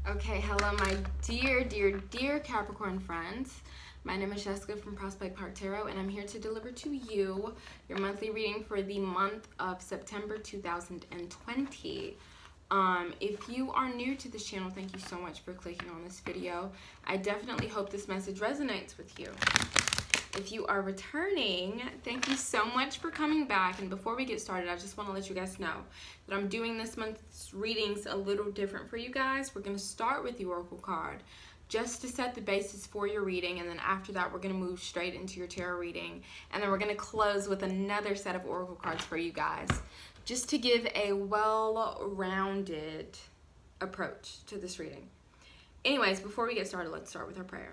Okay, hello my dear Capricorn friends. My name is Jessica from Prospect Park Tarot, and I'm here to deliver to you your monthly reading for the month of September 2020. If you are new to this channel, thank you so much for clicking on this video. I definitely hope this message resonates with you. If you are returning, thank you so much for coming back. And before we get started, I just want to let you guys know that I'm doing this month's readings a little different for you guys. We're going to start with the Oracle card just to set the basis for your reading. And then after that, we're going to move straight into your tarot reading. And then we're going to close with another set of Oracle cards for you guys, just to give a well-rounded approach to this reading. Anyways, before we get started, let's start with our prayer.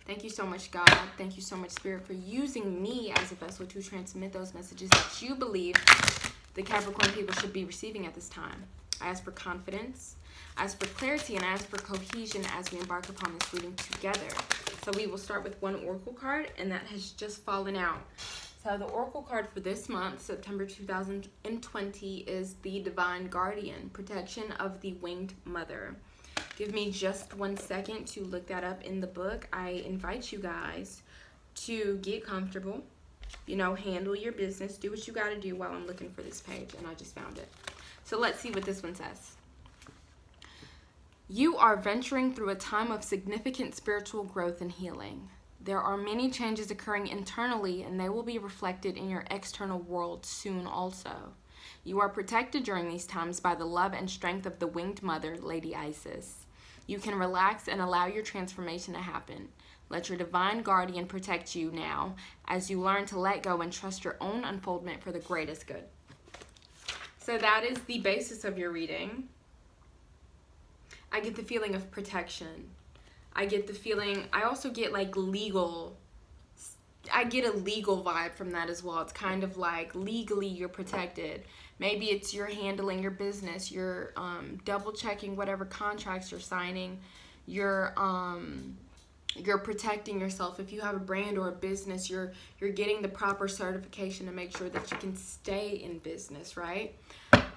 Thank you so much, God. Thank you so much, Spirit, for using me as a vessel to transmit those messages that you believe the Capricorn people should be receiving at this time. I ask for confidence, I ask for clarity, and I ask for cohesion as we embark upon this reading together. So we will start with one Oracle card, and that has just fallen out. So the Oracle card for this month, September 2020, is the Divine Guardian, Protection of the Winged Mother. Give me just 1 second to look that up in the book. I invite you guys to get comfortable, handle your business, do what you got to do while I'm looking for this page, and I just found it. So let's see what this one says. You are venturing through a time of significant spiritual growth and healing. There are many changes occurring internally, and they will be reflected in your external world soon also. You are protected during these times by the love and strength of the Winged Mother, Lady Isis. You can relax and allow your transformation to happen. Let your Divine Guardian protect you now as you learn to let go and trust your own unfoldment for the greatest good. So that is the basis of your reading. I get the feeling of protection. I get the feeling, I also get legal. I get a legal vibe from that as well. It's kind of like legally you're protected. Maybe it's you're handling your business, you're double checking whatever contracts you're signing, you're protecting yourself. If you have a brand or a business, you're getting the proper certification to make sure that you can stay in business, right?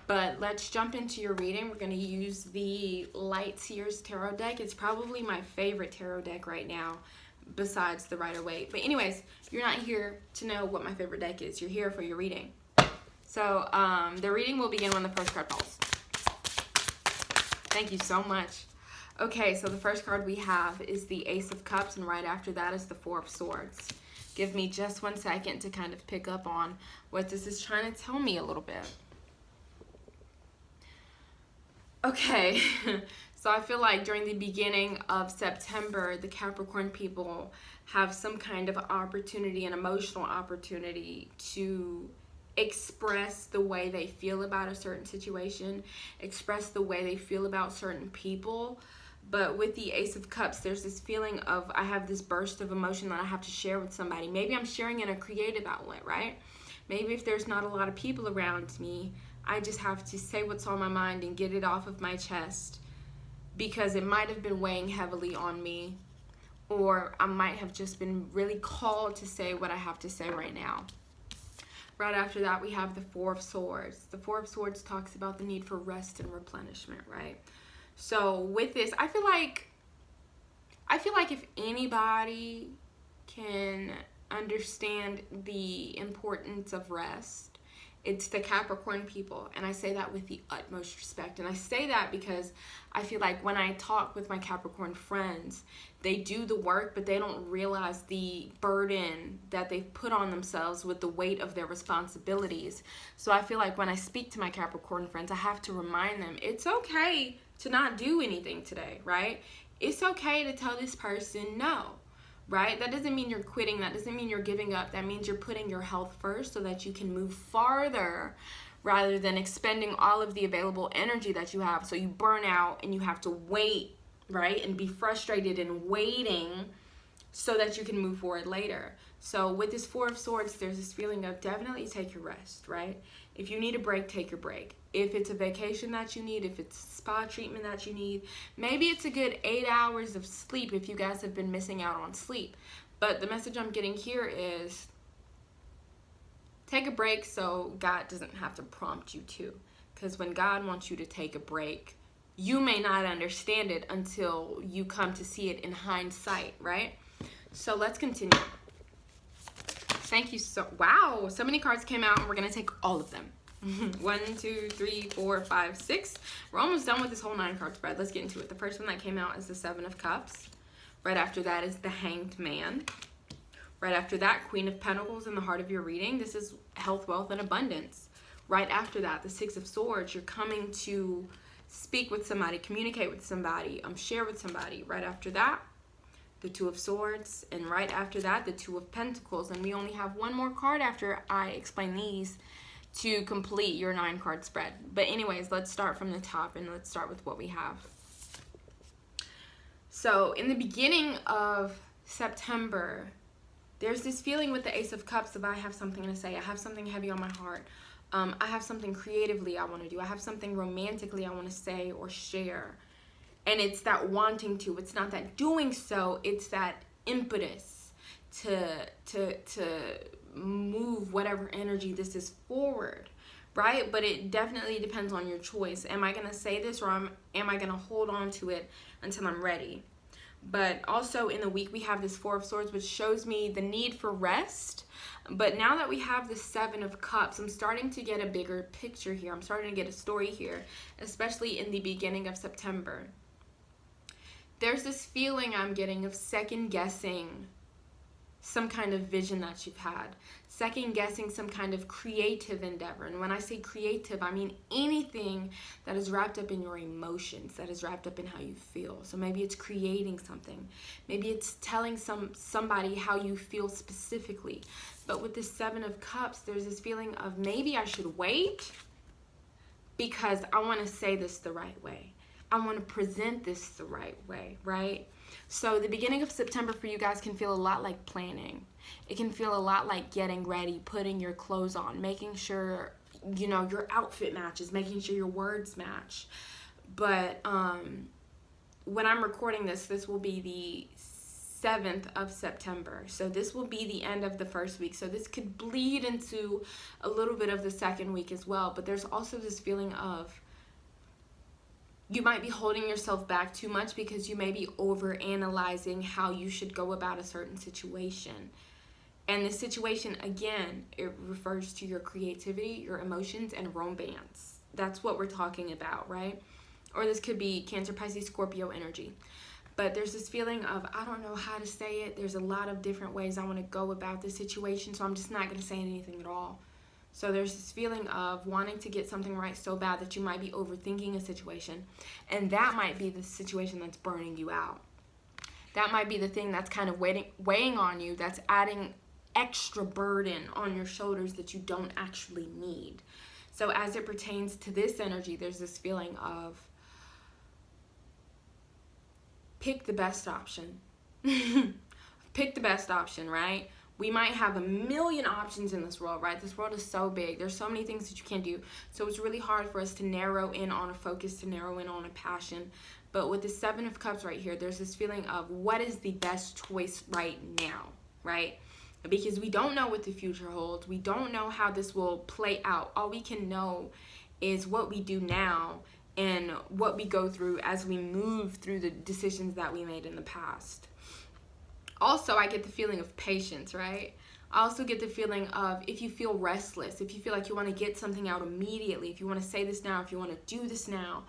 But let's jump into your reading. We're going to use the Light Seers Tarot deck. It's probably my favorite tarot deck right now, besides the Rider-Waite. But anyways, you're not here to know what my favorite deck is. You're here for your reading. So the reading will begin when the first card falls. Thank you so much. Okay, so the first card we have is the Ace of Cups, and right after that is the Four of Swords. Give me just 1 second to kind of pick up on what this is trying to tell me a little bit. Okay, so I feel like during the beginning of September, the Capricorn people have some kind of opportunity, an emotional opportunity to express the way they feel about a certain situation, express the way they feel about certain people. But with the Ace of Cups, there's this feeling of I have this burst of emotion that I have to share with somebody. Maybe I'm sharing in a creative outlet, right? Maybe if there's not a lot of people around me, I just have to say what's on my mind and get it off of my chest because it might have been weighing heavily on me, or I might have just been really called to say what I have to say right now. Right after that, we have the Four of Swords. The Four of Swords talks about the need for rest and replenishment, right? So with this, I feel like if anybody can understand the importance of rest, it's the Capricorn people, and I say that with the utmost respect. And I say that because I feel like when I talk with my Capricorn friends, they do the work, but they don't realize the burden that they've put on themselves with the weight of their responsibilities. So I feel like when I speak to my Capricorn friends, I have to remind them it's okay to not do anything today, right? It's okay to tell this person no. Right? That doesn't mean you're quitting. That doesn't mean you're giving up. That means you're putting your health first so that you can move farther rather than expending all of the available energy that you have. So you burn out and you have to wait, right? And be frustrated and waiting so that you can move forward later. So with this Four of Swords, there's this feeling of definitely take your rest, right? If you need a break, take your break. If it's a vacation that you need, if it's spa treatment that you need, maybe it's a good 8 hours of sleep if you guys have been missing out on sleep. But the message I'm getting here is take a break so God doesn't have to prompt you to. Because when God wants you to take a break, you may not understand it until you come to see it in hindsight, right? So let's continue. Thank you wow, so many cards came out, and we're gonna take all of them. 1, 2, 3, 4, 5, 6. We're almost done with this whole 9-card spread. Let's get into it. The first one that came out is the 7 of Cups. Right after that is the Hanged Man. Right after that, Queen of Pentacles in the heart of your reading. This is health, wealth, and abundance. Right after that, the 6 of Swords. You're coming to speak with somebody, communicate with somebody, share with somebody. Right after that, the 2 of Swords. And right after that, the 2 of Pentacles. And we only have one more card after I explain these to complete your 9-card spread. But anyways, let's start from the top, and let's start with what we have. So in the beginning of September, there's this feeling with the Ace of Cups of I have something to say. I have something heavy on my heart. I have something creatively I want to do. I have something romantically I want to say or share. And it's that wanting to. It's not that doing so. It's that impetus to move whatever energy this is forward, right? But it definitely depends on your choice. Am I going to say this, or am I going to hold on to it until I'm ready? But also in the week, we have this 4 of Swords, which shows me the need for rest. But now that we have the 7 of Cups, I'm starting to get a bigger picture here. I'm starting to get a story here, especially in the beginning of September. There's this feeling I'm getting of second guessing some kind of vision that you've had, second guessing some kind of creative endeavor. And when I say creative, I mean anything that is wrapped up in your emotions, that is wrapped up in how you feel. So maybe it's creating something, maybe it's telling somebody how you feel specifically. But with the 7 of Cups, there's this feeling of maybe I should wait because I want to say this the right way. I want to present this the right way, right? So the beginning of September for you guys can feel a lot like planning. It can feel a lot like getting ready, putting your clothes on, making sure, you know, your outfit matches, making sure your words match. But when I'm recording this will be the 7th of September. So this will be the end of the first week. So this could bleed into a little bit of the second week as well. But there's also this feeling of you might be holding yourself back too much because you may be over-analyzing how you should go about a certain situation. And this situation, again, it refers to your creativity, your emotions, and romance. That's what we're talking about, right? Or this could be Cancer, Pisces, Scorpio energy. But there's this feeling of, I don't know how to say it. There's a lot of different ways I want to go about this situation, so I'm just not going to say anything at all. So there's this feeling of wanting to get something right so bad that you might be overthinking a situation. And that might be the situation that's burning you out. That might be the thing that's kind of weighing on you, that's adding extra burden on your shoulders that you don't actually need. So as it pertains to this energy, there's this feeling of pick the best option. Pick the best option, right? We might have a million options in this world, right? This world is so big. There's so many things that you can do. So it's really hard for us to narrow in on a focus, to narrow in on a passion. But with the 7 of Cups right here, there's this feeling of what is the best choice right now, right? Because we don't know what the future holds. We don't know how this will play out. All we can know is what we do now and what we go through as we move through the decisions that we made in the past. Also, I get the feeling of patience, right? I also get the feeling of if you feel restless, if you feel like you want to get something out immediately, if you want to say this now, if you want to do this now,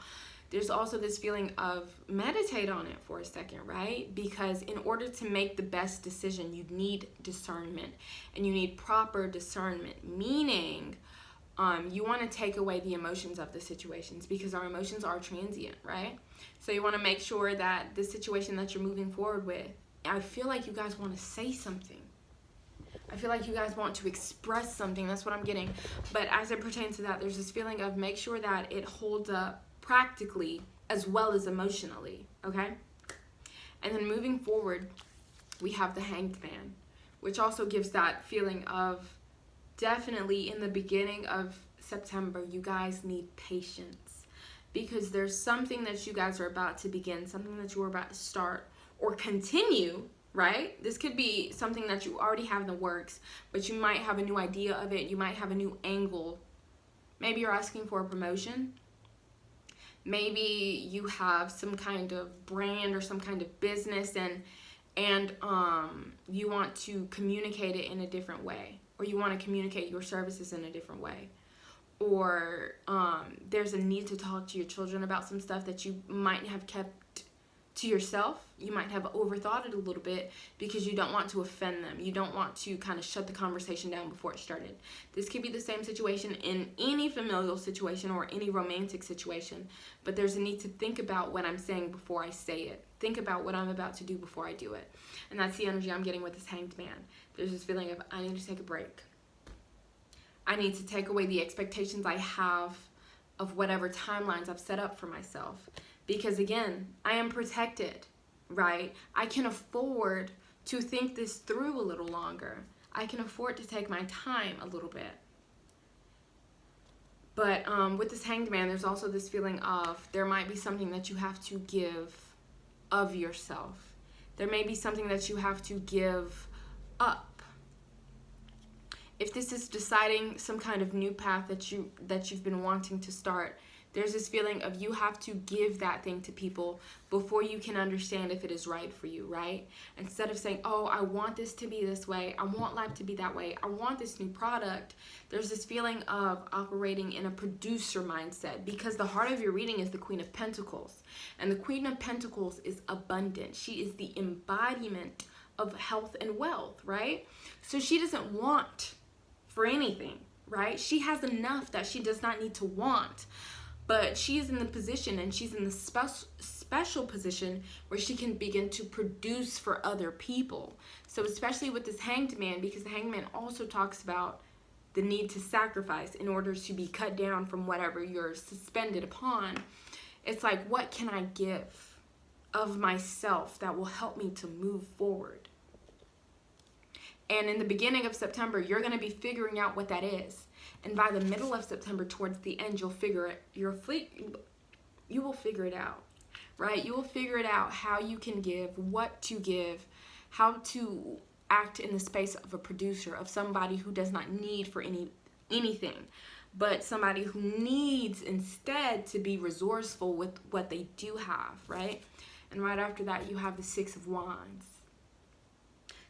there's also this feeling of meditate on it for a second, right? Because in order to make the best decision, you need discernment, and you need proper discernment, meaning you want to take away the emotions of the situations, because our emotions are transient, right? So you want to make sure that the situation that you're moving forward with, I feel like you guys want to say something. I feel like you guys want to express something. That's what I'm getting. But as it pertains to that, there's this feeling of make sure that it holds up practically as well as emotionally, okay? And then moving forward, we have the Hanged Man, which also gives that feeling of definitely in the beginning of September, you guys need patience, because there's something that you guys are about to begin, something that you are about to start or continue, right? This could be something that you already have in the works, but you might have a new idea of it. You might have a new angle. Maybe you're asking for a promotion. Maybe you have some kind of brand or some kind of business, and you want to communicate it in a different way, or you want to communicate your services in a different way, or there's a need to talk to your children about some stuff that you might have kept to yourself. You might have overthought it a little bit because you don't want to offend them. You don't want to kind of shut the conversation down before it started. This could be the same situation in any familial situation or any romantic situation, but there's a need to think about what I'm saying before I say it. Think about what I'm about to do before I do it. And that's the energy I'm getting with this Hanged Man. There's this feeling of, I need to take a break. I need to take away the expectations I have of whatever timelines I've set up for myself. Because again, I am protected, right? I can afford to think this through a little longer. I can afford to take my time a little bit. But with this Hanged Man, there's also this feeling of there might be something that you have to give of yourself. There may be something that you have to give up. If this is deciding some kind of new path that you've been wanting to start, there's this feeling of you have to give that thing to people before you can understand if it is right for you, right? Instead of saying, oh, I want this to be this way, I want life to be that way, I want this new product, there's this feeling of operating in a producer mindset, because the heart of your reading is the Queen of Pentacles. And the Queen of Pentacles is abundant. She is the embodiment of health and wealth, right? So she doesn't want for anything, right? She has enough that she does not need to want. But she is in the position, and she's in the special position where she can begin to produce for other people. So especially with this Hanged Man, because the Hanged Man also talks about the need to sacrifice in order to be cut down from whatever you're suspended upon. It's like, what can I give of myself that will help me to move forward? And in the beginning of September, you're going to be figuring out what that is. And by the middle of September, towards the end, you will figure it out, right? You will figure it out how you can give, what to give, how to act in the space of a producer, of somebody who does not need for anything, but somebody who needs instead to be resourceful with what they do have, right? And right after that, you have the Six of Wands.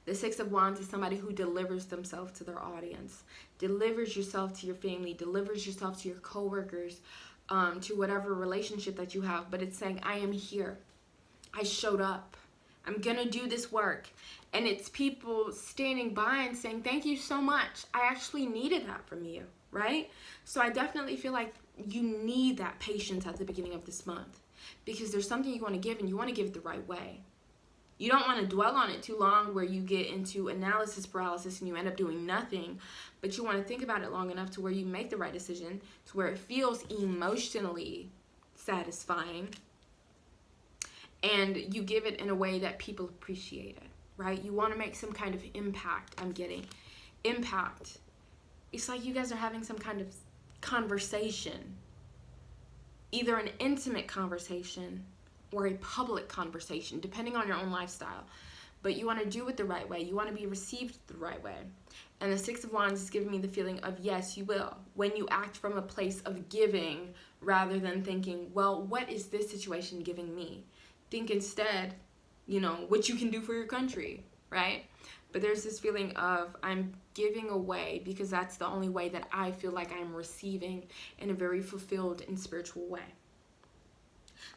The Six of Wands is somebody who delivers themselves to their audience, delivers yourself to your family, delivers yourself to your coworkers, to whatever relationship that you have. But it's saying, I am here. I showed up. I'm going to do this work. And it's people standing by and saying, thank you so much. I actually needed that from you, right? So I definitely feel like you need that patience at the beginning of this month, because there's something you want to give, and you want to give it the right way. You don't want to dwell on it too long where you get into analysis paralysis and you end up doing nothing, but you want to think about it long enough to where you make the right decision, to where it feels emotionally satisfying, and you give it in a way that people appreciate it, right? You want to make some kind of impact. I'm getting impact. It's like you guys are having some kind of conversation, either an intimate conversation or a public conversation, depending on your own lifestyle. But you want to do it the right way. You want to be received the right way. And the Six of Wands is giving me the feeling of, yes, you will. When you act from a place of giving, rather than thinking, well, what is this situation giving me? Think instead, what you can do for your country, right? But there's this feeling of, I'm giving away because that's the only way that I feel like I'm receiving in a very fulfilled and spiritual way.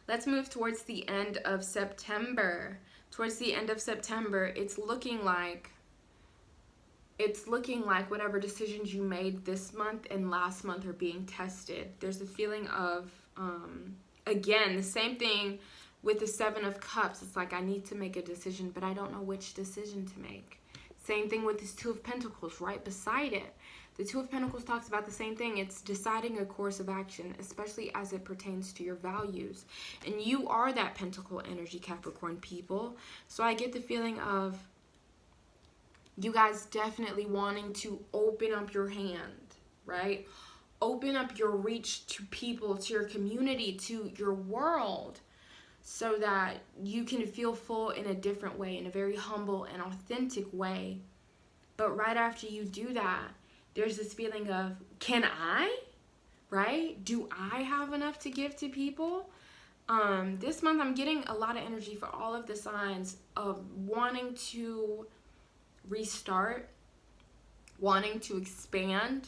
Let's move towards the end of September. Towards the end of September, it's looking like whatever decisions you made this month and last month are being tested. There's a feeling of, again, the same thing with the Seven of Cups. It's like, I need to make a decision, but I don't know which decision to make. Same thing with this Two of Pentacles right beside it. The Two of Pentacles talks about the same thing. It's deciding a course of action, especially as it pertains to your values. And you are that Pentacle energy, Capricorn people. So I get the feeling of you guys definitely wanting to open up your hand, right? Open up your reach to people, to your community, to your world, so that you can feel full in a different way, in a very humble and authentic way. But right after you do that, there's this feeling of, can I? right? Do I have enough to give to people? This month I'm getting a lot of energy for all of the signs of wanting to restart, wanting to expand,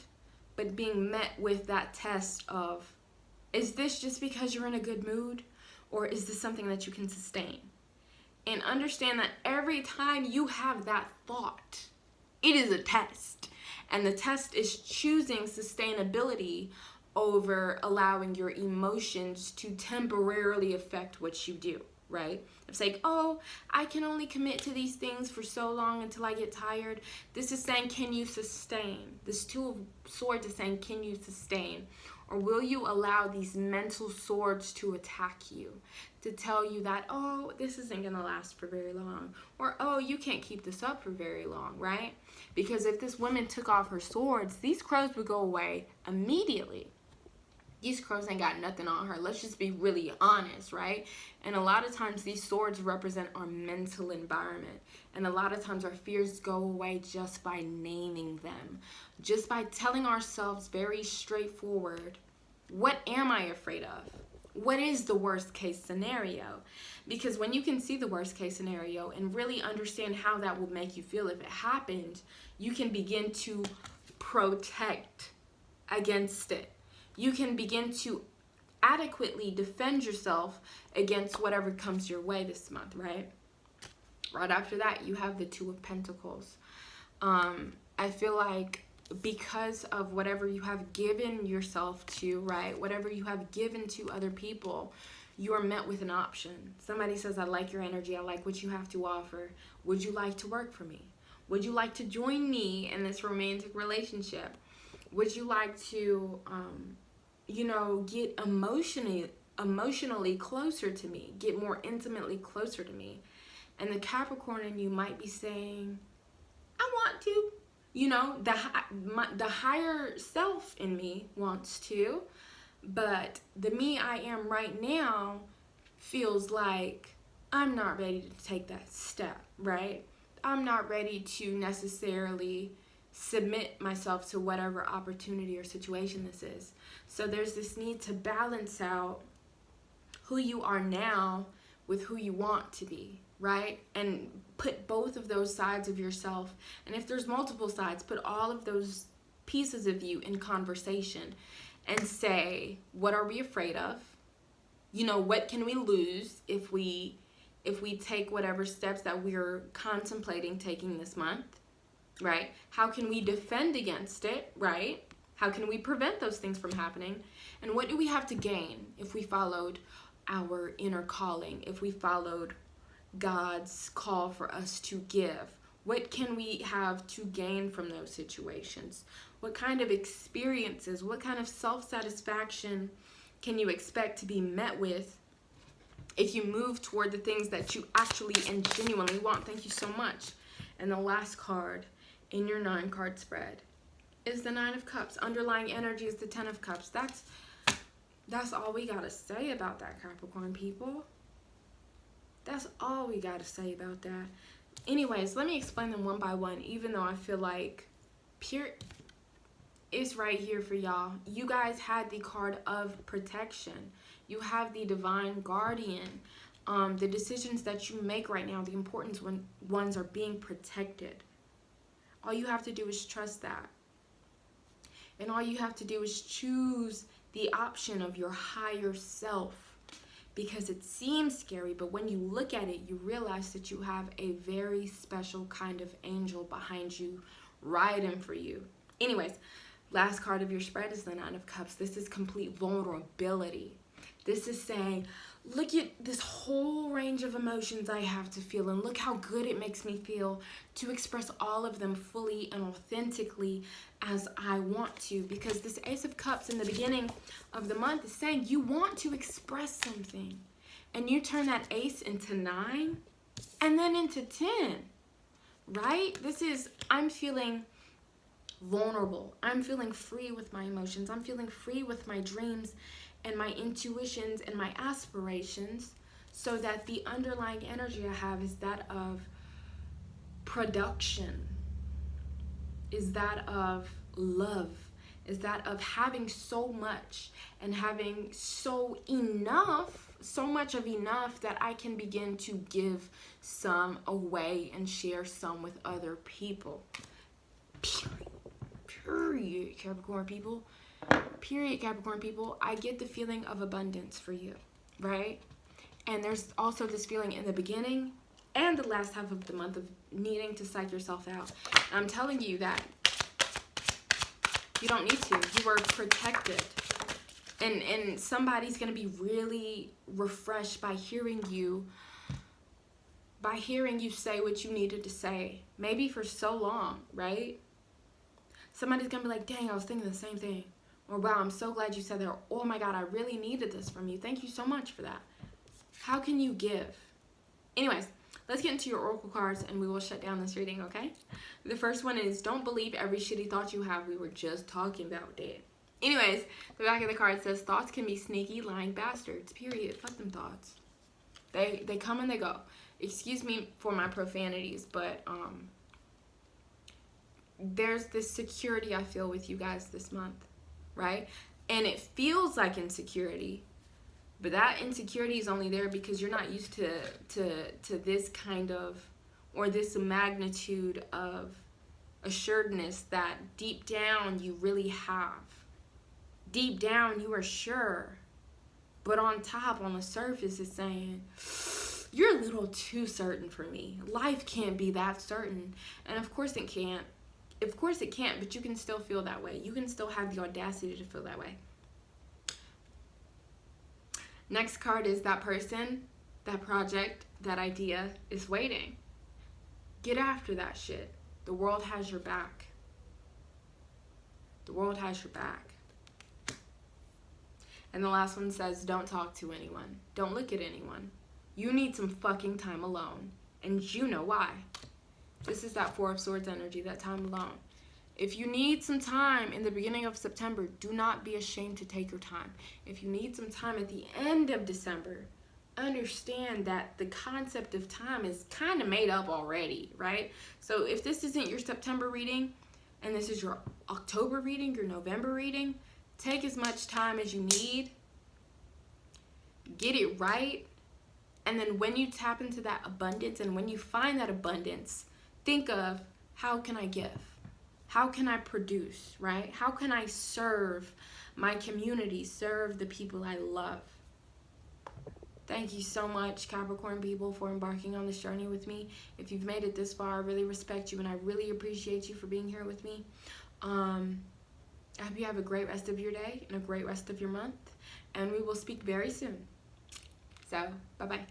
but being met with that test of, is this just because you're in a good mood, or is this something that you can sustain? And understand that every time you have that thought, it is a test. And the test is choosing sustainability over allowing your emotions to temporarily affect what you do, right? It's like, oh, I can only commit to these things for so long until I get tired. This is saying, can you sustain? This Two of Swords is saying, can you sustain? Or will you allow these mental swords to attack you, to tell you that, oh, this isn't going to last for very long, or, oh, you can't keep this up for very long, right? Because if this woman took off her swords, these crows would go away immediately. These crows ain't got nothing on her. Let's just be really honest, right? And a lot of times these swords represent our mental environment. And a lot of times our fears go away just by naming them. Just by telling ourselves very straightforward, what am I afraid of? What is the worst case scenario? Because when you can see the worst case scenario and really understand how that will make you feel if it happened, you can begin to protect against it. You can begin to adequately defend yourself against whatever comes your way this month, right? Right after that, you have the Two of Pentacles. I feel like because of whatever you have given yourself to, right? Whatever you have given to other people, you are met with an option. Somebody says, I like your energy. I like what you have to offer. Would you like to work for me? Would you like to join me in this romantic relationship? Would you like to, get emotionally closer to me, get more intimately closer to me? And the Capricorn in you might be saying, I want to. The higher self in me wants to, but the me I am right now feels like I'm not ready to take that step, right? I'm not ready to necessarily submit myself to whatever opportunity or situation this is. So there's this need to balance out who you are now with who you want to be, right? And put both of those sides of yourself, and if there's multiple sides, put all of those pieces of you in conversation and say, what are we afraid of? What can we lose if we take whatever steps that we're contemplating taking this month, right? How can we defend against it, right? How can we prevent those things from happening? And what do we have to gain if we followed our inner calling, if we followed God's call for us to give? What can we have to gain from those situations? What kind of experiences, what kind of self-satisfaction can you expect to be met with if you move toward the things that you actually and genuinely want? Thank you so much. And the last card in your 9-card spread is the 9 of Cups. Underlying energy is the 10 of Cups. That's all we gotta say about that, Capricorn people. That's all we gotta say about that. Anyways, let me explain them one by one, even though I feel like it's right here for y'all. You guys had the card of protection. You have the divine guardian. The decisions that you make right now, the important ones, are being protected. All you have to do is trust that. And all you have to do is choose the option of your higher self, because it seems scary, but when you look at it, you realize that you have a very special kind of angel behind you, riding for you. Anyways, last card of your spread is the 9 of Cups. This is complete vulnerability. This is saying, look at this whole range of emotions I have to feel, and look how good it makes me feel to express all of them fully and authentically as I want to. Because this Ace of Cups in the beginning of the month is saying you want to express something, and you turn that Ace into 9 and then into 10, right? This is, I'm feeling vulnerable. I'm feeling free with my emotions. I'm feeling free with my dreams and my intuitions and my aspirations, so that the underlying energy I have is that of production, is that of love, is that of having so much and having so much of enough that I can begin to give some away and share some with other people. Period, Capricorn people. Period, Capricorn people. I get the feeling of abundance for you, right? And there's also this feeling in the beginning and the last half of the month of needing to psych yourself out. And I'm telling you that you don't need to. You are protected. And somebody's going to be really refreshed by hearing you say what you needed to say. Maybe for so long, right? Somebody's going to be like, dang, I was thinking the same thing. Or, wow, I'm so glad you said that. Or, oh, my God, I really needed this from you. Thank you so much for that. How can you give? Anyways, let's get into your oracle cards and we will shut down this reading, okay? The first one is, don't believe every shitty thought you have. We were just talking about that. Anyways, the back of the card says, thoughts can be sneaky, lying bastards. Period. Fuck them thoughts. They come and they go. Excuse me for my profanities, but there's this security I feel with you guys this month, right? And it feels like insecurity, but that insecurity is only there because you're not used to this kind of, or this magnitude of assuredness that deep down you really have. Deep down you are sure, but on top, on the surface, it's saying, you're a little too certain for me. Life can't be that certain. And of course it can't. Of course it can't, but you can still feel that way. You can still have the audacity to feel that way. Next card is that person, that project, that idea is waiting. Get after that shit. The world has your back. The world has your back. And the last one says, don't talk to anyone. Don't look at anyone. You need some fucking time alone. And you know why. This is that Four of Swords energy, that time alone. If you need some time in the beginning of September, do not be ashamed to take your time. If you need some time at the end of December, understand that the concept of time is kind of made up already, right? So if this isn't your September reading, and this is your October reading, your November reading, take as much time as you need. Get it right. And then when you tap into that abundance and when you find that abundance, think of, how can I give? How can I produce, right? How can I serve my community, serve the people I love? Thank you so much, Capricorn people, for embarking on this journey with me. If you've made it this far, I really respect you and I really appreciate you for being here with me. I hope you have a great rest of your day and a great rest of your month. And we will speak very soon. So, bye-bye.